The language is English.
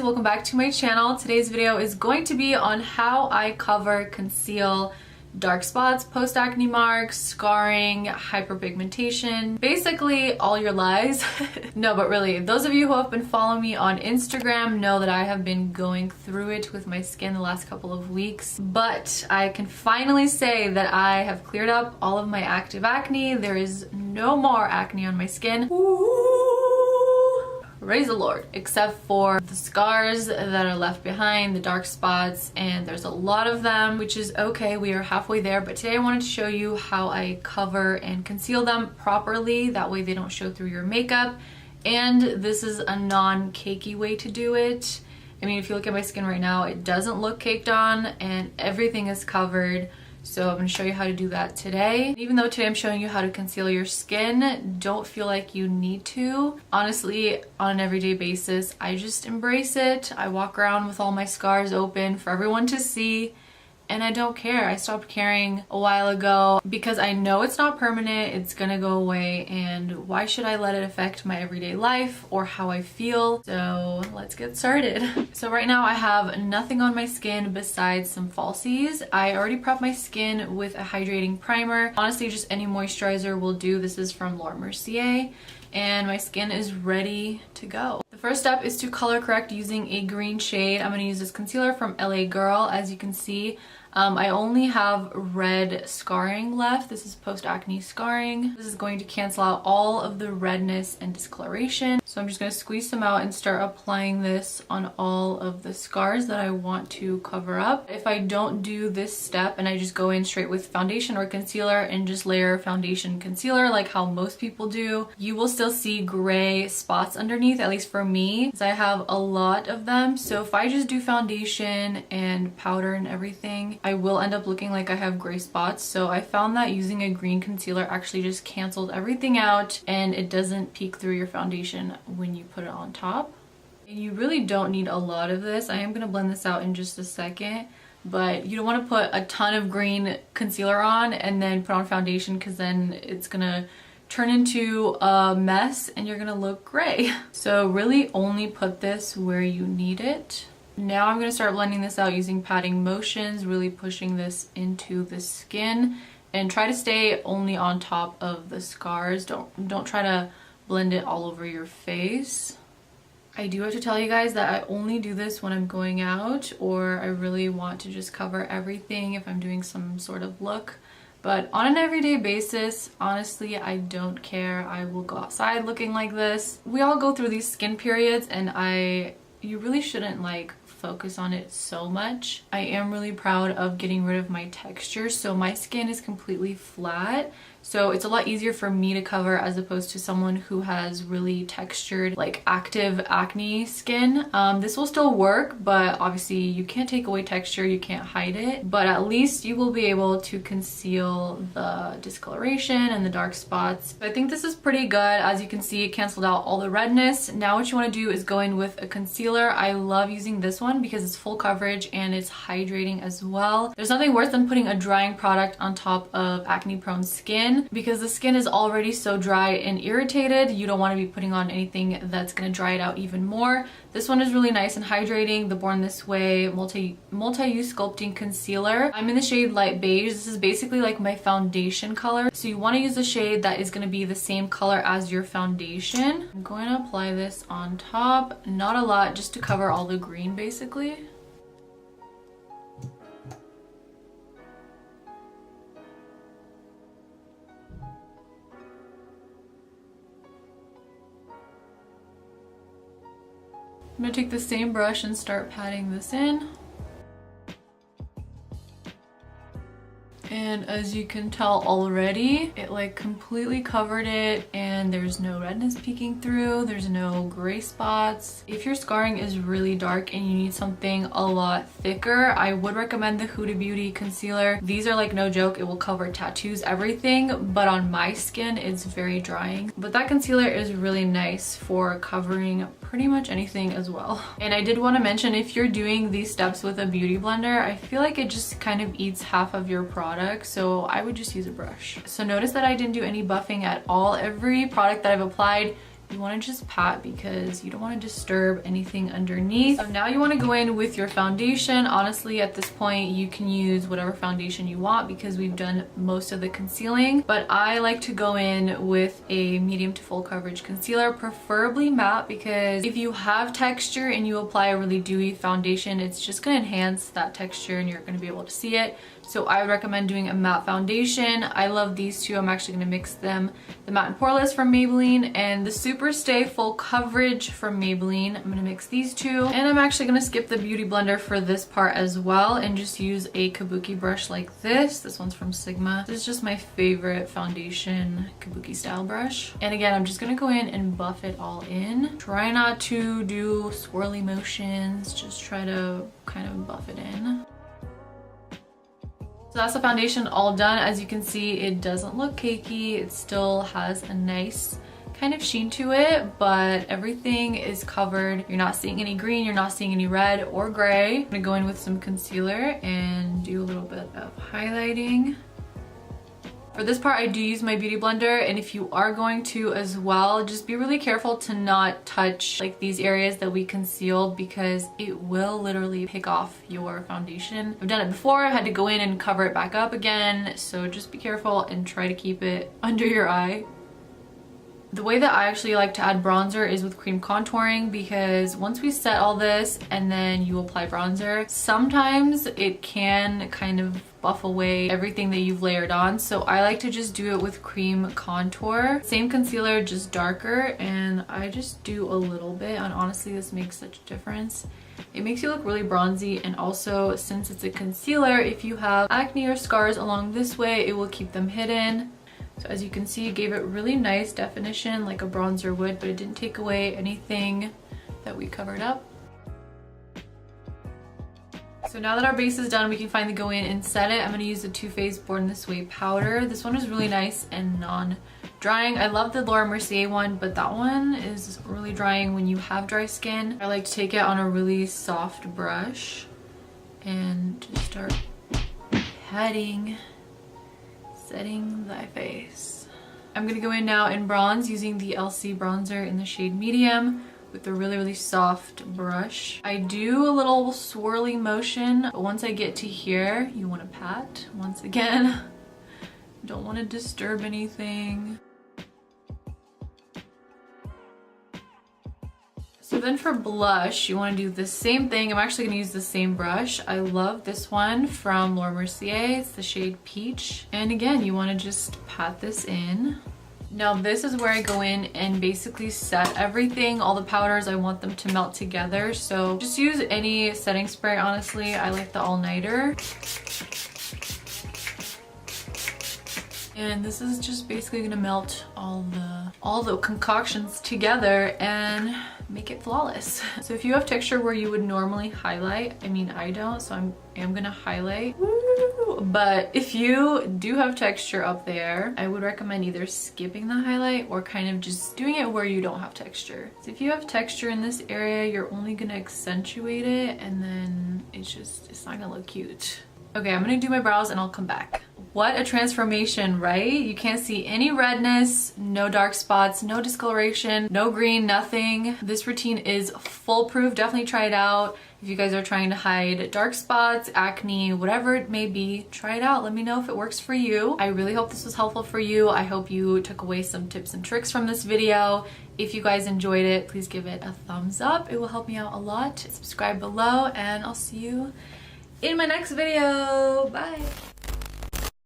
guys, welcome back to my channel. Today's video is going to be on how I cover, conceal dark spots, post-acne marks, scarring, hyperpigmentation, basically all your lies. No, but really, those of you who have been following me on Instagram know that I have been going through it with my skin the last couple of weeks, but I can finally say that I have cleared up all of my active acne. There is no more acne on my skin. Praise the Lord, except for the scars that are left behind, the dark spots, and there's a lot of them, which is okay. We are halfway there, but today I wanted to show you how I cover and conceal them properly. That way they don't show through your makeup. And this is a non-cakey way to do it. I mean, if you look at my skin right now, it doesn't look caked on and everything is covered. So I'm going to show you how to do that today. Even though today I'm showing you how to conceal your skin, don't feel like you need to. Honestly, on an everyday basis, I just embrace it. I walk around with all my scars open for everyone to see, and I don't care. I stopped caring a while ago because I know it's not permanent, it's gonna go away, and why should I let it affect my everyday life or how I feel? So let's get started. So right now I have nothing on my skin besides some falsies. I already prepped my skin with a hydrating primer. Honestly, just any moisturizer will do. This is from Laura Mercier, and my skin is ready to go. The first step is to color correct using a green shade. I'm going to use this concealer from LA Girl. As you can see, I only have red scarring left. This is post-acne scarring. This is going to cancel out all of the redness and discoloration. So I'm just going to squeeze some out and start applying this on all of the scars that I want to cover up. If I don't do this step and I just go in straight with foundation or concealer and just layer foundation concealer like how most people do, you will still see gray spots underneath, at least for me, because I have a lot of them. So if I just do foundation and powder and everything, I will end up looking like I have gray spots. So I found that using a green concealer actually just canceled everything out, and it doesn't peek through your foundation when you put it on top. And you really don't need a lot of this. I am going to blend this out in just a second, but you don't want to put a ton of green concealer on and then put on foundation, because then it's gonna turn into a mess and you're gonna look gray. So really only put this where you need it. Now I'm going to start blending this out using patting motions, really pushing this into the skin, and try to stay only on top of the scars. Don't try to blend it all over your face. I do have to tell you guys that I only do this when I'm going out, or I really want to just cover everything if I'm doing some sort of look. But on an everyday basis, honestly, I don't care. I will go outside looking like this. We all go through these skin periods, and you really shouldn't like focus on it so much. I am really proud of getting rid of my texture, so my skin is completely flat. So it's a lot easier for me to cover as opposed to someone who has really textured, like active acne skin. This will still work, but obviously you can't take away texture, you can't hide it, but at least you will be able to conceal the discoloration and the dark spots. So I think this is pretty good. As you can see, it canceled out all the redness. Now what you want to do is go in with a concealer. I love using this one because it's full coverage and it's hydrating as well. There's nothing worse than putting a drying product on top of acne prone skin, because the skin is already so dry and irritated. You don't want to be putting on anything that's going to dry it out even more. This one is really nice and hydrating. The Born This Way multi-use sculpting concealer. I'm in the shade light beige. This is basically like my foundation color. So you want to use a shade that is going to be the same color as your foundation. I'm going to apply this on top. Not a lot, just to cover all the green basically. I'm going to take the same brush and start patting this in. And as you can tell already, it like completely covered it, and there's no redness peeking through, there's no gray spots. If your scarring is really dark and you need something a lot thicker, I would recommend the Huda Beauty concealer. These are like no joke, it will cover tattoos, everything, but on my skin it's very drying. But that concealer is really nice for covering pretty much anything as well. And I did want to mention, if you're doing these steps with a beauty blender, I feel like it just kind of eats half of your product. So I would just use a brush. So notice that I didn't do any buffing at all. Every product that I've applied You want to just pat because you don't want to disturb anything underneath. So now you want to go in with your foundation. Honestly, at this point, you can use whatever foundation you want because we've done most of the concealing. But I like to go in with a medium to full coverage concealer, preferably matte, because if you have texture and you apply a really dewy foundation, it's just going to enhance that texture and you're going to be able to see it. So I would recommend doing a matte foundation. I love these two. I'm actually going to mix them. The Matte and Poreless from Maybelline and the Super Stay Full Coverage from Maybelline. I'm going to mix these two. And I'm actually going to skip the Beauty Blender for this part as well and just use a kabuki brush like this. This one's from Sigma. This is just my favorite foundation kabuki style brush. And again, I'm just going to go in and buff it all in. Try not to do swirly motions. Just try to kind of buff it in. So that's the foundation all done. As you can see, it doesn't look cakey. It still has a nice kind of sheen to it, but everything is covered. You're not seeing any green, you're not seeing any red or gray. I'm gonna go in with some concealer and do a little bit of highlighting. For this part, I do use my Beauty Blender, and if you are going to as well, just be really careful to not touch like these areas that we concealed because it will literally pick off your foundation. I've done it before, I had to go in and cover it back up again, so just be careful and try to keep it under your eye. The way that I actually like to add bronzer is with cream contouring because once we set all this and then you apply bronzer, sometimes it can kind of buff away everything that you've layered on. So I like to just do it with cream contour. Same concealer, just darker, and I just do a little bit, and honestly this makes such a difference. It makes you look really bronzy, and also since it's a concealer, if you have acne or scars along this way, it will keep them hidden. So as you can see, it gave it really nice definition like a bronzer would, but it didn't take away anything that we covered up. So now that our base is done, we can finally go in and set it. I'm going to use the Too Faced Born This Way powder. This one is really nice and non-drying. I love the Laura Mercier one, but that one is really drying when you have dry skin. I like to take it on a really soft brush and just start setting thy face. I'm gonna go in now in bronze using the LC bronzer in the shade medium with a really soft brush. I do a little swirly motion, but once I get to here, you want to pat once again. Don't want to disturb anything. So then for blush, you want to do the same thing. I'm actually going to use the same brush. I love this one from Laura Mercier. It's the shade Peach. And again, you want to just pat this in. Now this is where I go in and basically set everything. All the powders, I want them to melt together. So just use any setting spray, honestly. I like the all-nighter. And this is just basically gonna melt all the concoctions together and make it flawless. So if you have texture where you would normally highlight, I mean I don't, so I am gonna highlight. Woo! But if you do have texture up there, I would recommend either skipping the highlight or kind of just doing it where you don't have texture. So if you have texture in this area, you're only gonna accentuate it and then it's not gonna look cute. Okay, I'm gonna do my brows and I'll come back. What a transformation, right? You can't see any redness, no dark spots, no discoloration, no green, nothing. This routine is foolproof. Definitely try it out. If you guys are trying to hide dark spots, acne, whatever it may be, try it out. Let me know if it works for you. I really hope this was helpful for you. I hope you took away some tips and tricks from this video. If you guys enjoyed it, please give it a thumbs up. It will help me out a lot. Subscribe below and I'll see you in my next video. Bye.